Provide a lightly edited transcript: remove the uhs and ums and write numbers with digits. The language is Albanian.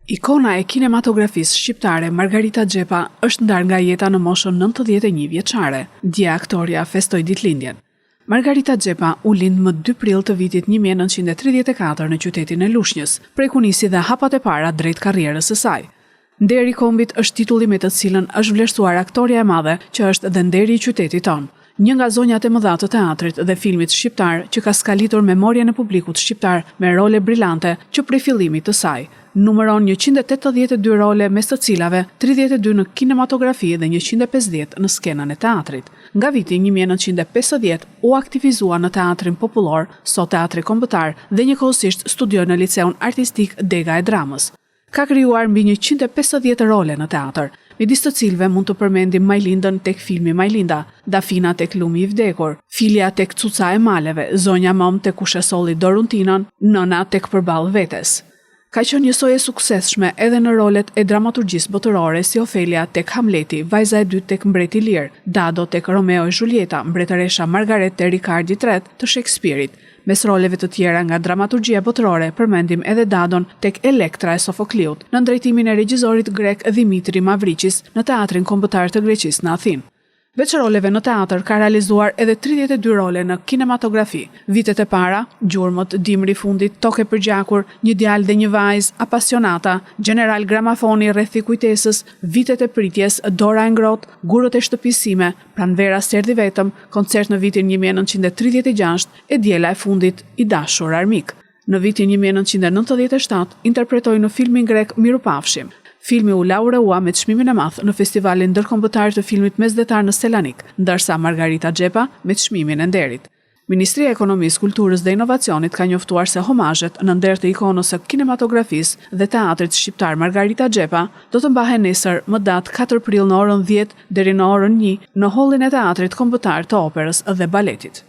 Ikona e kinematografisë shqiptare Margarita Xhepa është ndarë nga jeta në moshën 91 vjeçare. Dje aktoria festoi ditëlindjen. Margarita Xhepa u lind më 2 prill të vitit 1934 në qytetin e Lushnjës, prej ku nisi dhe hapat e para drejt karrierës së saj. Nderi i kombit është titulli me të cilën është vlerësuar aktoria e madhe, që është dhe nderi i qytetit tonë. Një nga zonjat e mëdha të teatrit dhe filmit shqiptar që ka skalitur memorien e publikut shqiptar me role brillante që prej fillimit të saj. Numëron 182 role, mes të cilave 32 në kinematografi dhe 150 në skenën e teatrit. Nga viti 1950 u aktivizua në teatrin popullor, sot teatri kombëtar, dhe njëkohësisht studioi në Liceun Artistik Dega e Dramës. Ka krijuar mbi 150 role në teatr, midis të cilëve mund të përmendim Majlindën tek filmi Majlinda, Dafina tek Lumi i vdekur, Filja tek Cuca e maleve, Zonja Mom tek Kush e solli dorën tinën, Nëna tek Përballë vetes. Ka qenë njësoj e suksesshme edhe në rolet e dramaturgjisë botërore si Ofelia tek Hamleti, Vajza e dytë tek Mbreti i Lirë, Dado tek Romeo e Julieta, Mbretëresha Margaret te Ricardi III të Shakespeare-it. Mes roleve të tjera nga dramaturgjia botërore përmendim edhe Dadon tek Elektra e Sofokliut, në ndrejtimin e regjisorit grek Dimitri Mavricis në teatrin kombëtar të Greqisë në Athinë. Veç roleve në teatr ka realizuar edhe 32 role në kinematografi. Vitet e para, Gjurmët, Dimri i fundit, Tokë e përgjakur, Një djalë dhe një vajzë, Apasionata, General Gramafoni rreth kujtesës, Vitet e pritjes, Dora e ngrohtë, Gurët e shtëpisime, Pranvera s'erdhi vetëm, Koncert në vitin 1936 e Diela e fundit, I dashur armik. Në vitin 1997 interpretoi në filmin grek Mirupafshim. Filmi u laureua me çmimin e madh në Festivalin Ndërkombëtar të Filmit Mesdhetar në Selanik, ndërsa Margarita Xhepa me çmimin e nderit. Ministria e Ekonomisë, Kulturës dhe Inovacionit ka njoftuar se homazhet në nder të ikonës së kinematografisë dhe teatrit shqiptar Margarita Xhepa do të mbahen nesër më datë 4 prill në orën 10 deri në orën 1 në Hollin e Teatrit Kombëtar të Operës dhe Baletit.